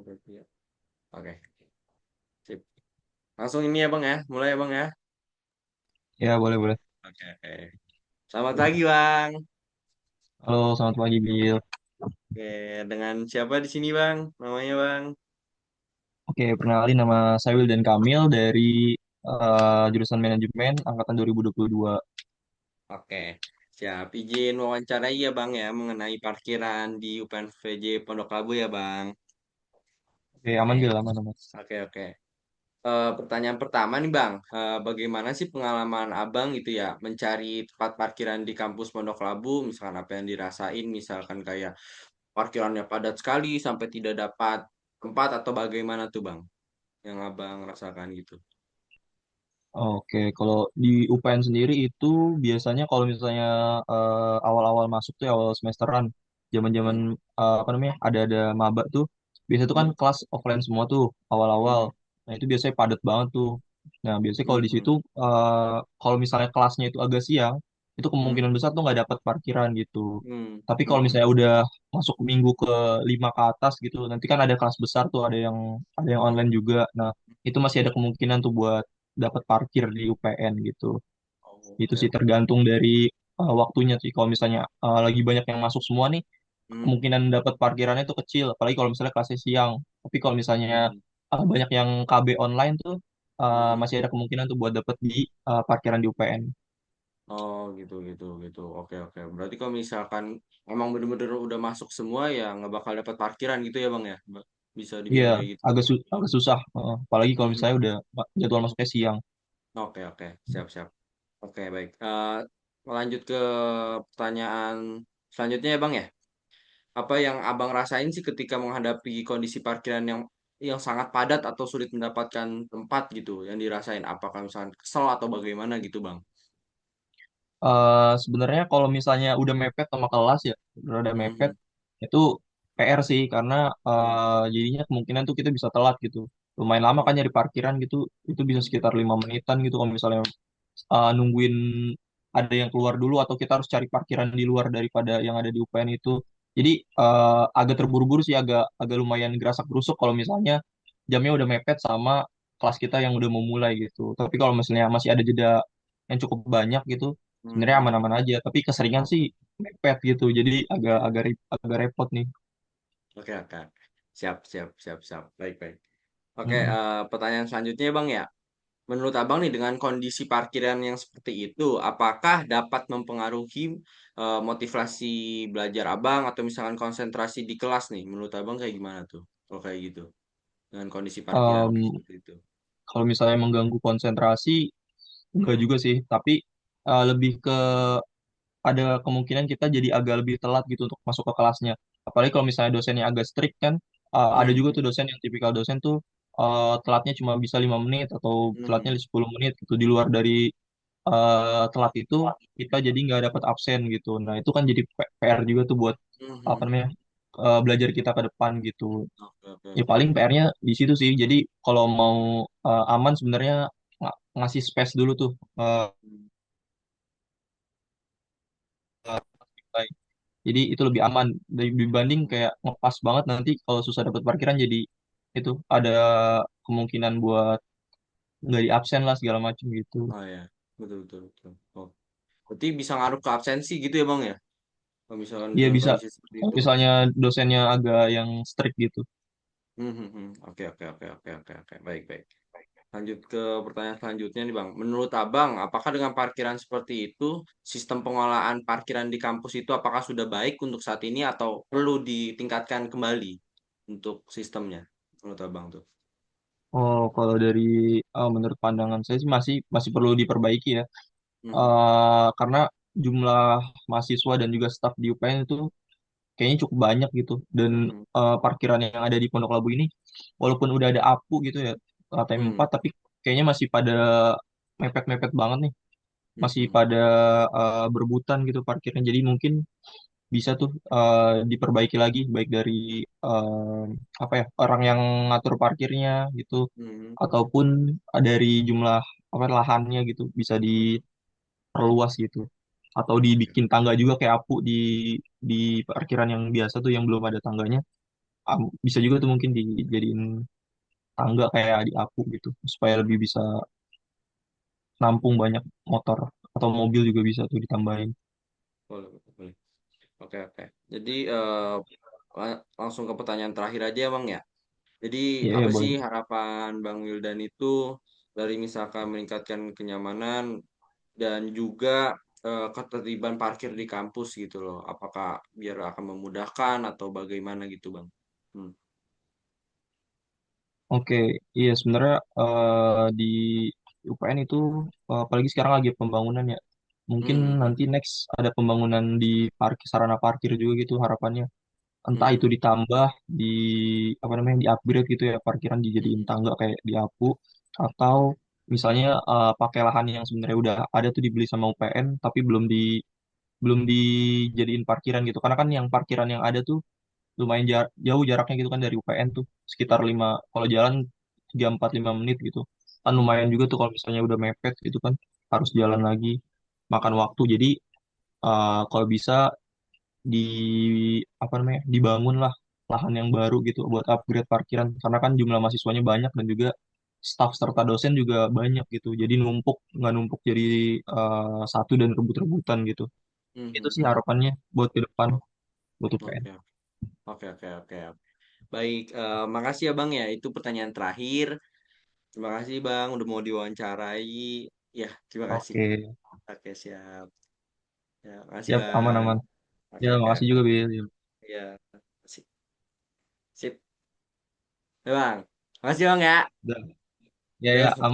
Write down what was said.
berarti ya. Oke, sip. Langsung ini ya Bang ya, mulai ya Bang ya. Ya, boleh, boleh. Oke, oke. Selamat pagi Bang. Halo, selamat pagi, Bil. Oke, dengan siapa di sini Bang? Namanya Bang? Oke, perkenalin nama saya Wildan Kamil dari jurusan Manajemen Angkatan 2022. Oke, siap. Izin wawancarai ya Bang ya mengenai parkiran di UPNVJ Pondok Labu ya Bang. Oke, aman, Oke, Bil, aman, aman. oke, oke. Pertanyaan pertama nih Bang, bagaimana sih pengalaman Abang gitu ya mencari tempat parkiran di kampus Pondok Labu, misalkan apa yang dirasain, misalkan kayak parkirannya padat sekali sampai tidak dapat tempat atau bagaimana tuh Bang yang Abang rasakan gitu. Oke, kalau di UPN sendiri itu biasanya kalau misalnya awal-awal masuk tuh, awal semesteran, zaman-zaman Hmm, apa namanya, ada maba tuh, biasa tuh kan hmm, kelas offline semua tuh, awal-awal. hmm, Nah, itu biasanya padat banget tuh. Nah, biasanya kalau di hmm, situ, kalau misalnya kelasnya itu agak siang, itu hmm, kemungkinan besar tuh nggak dapat parkiran gitu. hmm, Tapi hmm, kalau hmm. misalnya udah masuk minggu ke 5 ke atas gitu, nanti kan ada kelas besar tuh, ada yang online juga. Nah, itu masih ada kemungkinan tuh buat dapat parkir di UPN gitu. Oh, Itu oke, sih oke. tergantung dari waktunya sih. Kalau misalnya lagi banyak yang masuk semua nih, Hmm, kemungkinan dapat parkirannya tuh kecil. Apalagi kalau misalnya kelasnya siang. Tapi kalau misalnya hmm, banyak yang KB online tuh, hmm. masih ada kemungkinan tuh buat dapat di parkiran di UPN. Oh gitu gitu gitu. Oke oke. Berarti kalau misalkan emang bener-bener udah masuk semua ya nggak bakal dapat parkiran gitu ya Bang ya? Bisa Iya, dibilang kayak gitu. agak susah. Apalagi kalau Hmm, misalnya udah jadwal masuknya siang. oke oke. Siap siap. Oke baik. Lanjut ke pertanyaan selanjutnya ya Bang ya. Apa yang Abang rasain sih ketika menghadapi kondisi parkiran yang sangat padat atau sulit mendapatkan tempat gitu yang dirasain? Apakah misalkan kesel atau bagaimana gitu Bang? Sebenarnya kalau misalnya udah mepet sama kelas ya, udah mepet, Hmm, itu PR sih karena hmm, jadinya kemungkinan tuh kita bisa telat gitu. Lumayan lama hmm, kan nyari parkiran gitu, itu bisa hmm, sekitar 5 menitan gitu kalau misalnya nungguin ada yang keluar dulu atau kita harus cari parkiran di luar daripada yang ada di UPN itu. Jadi agak terburu-buru sih, agak agak lumayan gerasak gerusuk kalau misalnya jamnya udah mepet sama kelas kita yang udah mau mulai gitu. Tapi kalau misalnya masih ada jeda yang cukup banyak gitu, hmm, sebenarnya hmm. aman-aman aja. Tapi keseringan sih Oke. mepet gitu, jadi agak Oke. agak agak repot nih. Oke, oke. Siap, siap, siap, siap. Baik, baik. Oke, Mm-mm. pertanyaan selanjutnya Bang ya. Menurut Abang nih dengan kondisi parkiran yang seperti itu, apakah dapat mempengaruhi motivasi belajar Abang atau misalkan konsentrasi di kelas nih? Menurut Abang kayak gimana tuh? Kalau kayak gitu, dengan kondisi parkiran Em, seperti itu. Kalau misalnya mengganggu konsentrasi, enggak Hmm, juga sih. Tapi lebih ke ada kemungkinan kita jadi agak lebih telat gitu untuk masuk ke kelasnya. Apalagi kalau misalnya dosennya agak strict kan, ada hmm, juga tuh hmm, dosen yang tipikal dosen tuh telatnya cuma bisa 5 menit atau telatnya hmm. 10 menit gitu. Di luar dari telat itu kita jadi nggak dapat absen gitu. Nah itu kan jadi PR juga tuh buat Hmm, apa hmm. namanya belajar kita ke depan gitu. Oke, oke, Ya oke. paling PR-nya di situ sih. Jadi kalau mau aman sebenarnya ngasih space dulu tuh. Hmm, Jadi itu lebih aman dibanding hmm. kayak ngepas banget nanti kalau susah dapat parkiran jadi itu ada kemungkinan buat nggak di absen lah segala macam gitu. Oh ya, betul, betul, betul. Oh, berarti bisa ngaruh ke absensi gitu ya Bang ya? Kalau misalkan Dia dengan bisa kondisi seperti kalau itu. misalnya dosennya agak yang strict gitu. Hmm, hmm, hmm. Oke, oke, oke, oke, oke, oke. Baik, baik. Lanjut ke pertanyaan selanjutnya nih Bang. Menurut Abang, apakah dengan parkiran seperti itu, sistem pengelolaan parkiran di kampus itu apakah sudah baik untuk saat ini atau perlu ditingkatkan kembali untuk sistemnya? Menurut Abang tuh. Oh, kalau dari menurut pandangan saya sih masih masih perlu diperbaiki ya. Mhm, Karena jumlah mahasiswa dan juga staf di UPN itu kayaknya cukup banyak gitu. Dan mhm, parkiran yang ada di Pondok Labu ini, walaupun udah ada APU gitu ya, mhm, ATM 4, tapi kayaknya masih pada mepet-mepet banget nih. Masih mhm, pada berebutan gitu parkirnya. Jadi mungkin bisa tuh diperbaiki lagi, baik dari eh, apa ya orang yang ngatur parkirnya gitu, mhm, ataupun dari jumlah apa lahannya gitu bisa mhm. diperluas gitu. Atau Oke. dibikin tangga juga kayak APU di parkiran yang biasa tuh yang belum ada tangganya. bisa juga tuh mungkin dijadiin tangga kayak di Apu gitu supaya lebih bisa nampung banyak motor atau mobil juga bisa tuh ditambahin. Boleh, boleh, boleh. Oke, oke. Jadi langsung ke pertanyaan terakhir aja Bang ya. Jadi Iya, iya apa boleh. sih harapan Bang Wildan itu dari misalkan meningkatkan kenyamanan dan juga ketertiban parkir di kampus gitu loh. Apakah biar akan memudahkan atau bagaimana gitu Bang? Hmm. Oke, iya sebenarnya di UPN itu apalagi sekarang lagi pembangunan ya. Mungkin Hmm, hmm, nanti next ada pembangunan di parkir sarana parkir juga gitu harapannya. Entah hmm, itu ditambah di apa namanya di upgrade gitu ya parkiran hmm, dijadiin hmm, tangga kayak di Apu atau misalnya pakai lahan yang sebenarnya udah ada tuh dibeli sama UPN tapi belum dijadiin parkiran gitu. Karena kan yang parkiran yang ada tuh lumayan jauh jaraknya gitu kan dari UPN tuh sekitar hmm, 5 kalau jalan 3 4 5 menit gitu kan hmm, lumayan hmm, juga tuh kalau misalnya udah mepet gitu kan harus jalan lagi makan hmm, waktu jadi kalau bisa di apa namanya dibangun lah lahan yang baru gitu buat upgrade parkiran karena kan jumlah mahasiswanya banyak dan juga staf serta dosen juga banyak gitu jadi nggak numpuk jadi satu dan rebut-rebutan gitu hmm, itu hmm, sih hmm. harapannya buat ke depan Oh, buat UPN. oke, oke, oke, oke. Baik, makasih ya Bang ya. Itu pertanyaan terakhir. Terima kasih Bang udah mau diwawancarai. Ya, terima kasih. Oke, Oke, siap. Ya, makasih siap Bang. aman-aman. Oke, Ya, oke, makasih oke. juga, Bil. Ya. Ya, sip. Sip. Ya, Bang. Makasih Bang ya. Udah. Ya, ya, Ya, aman.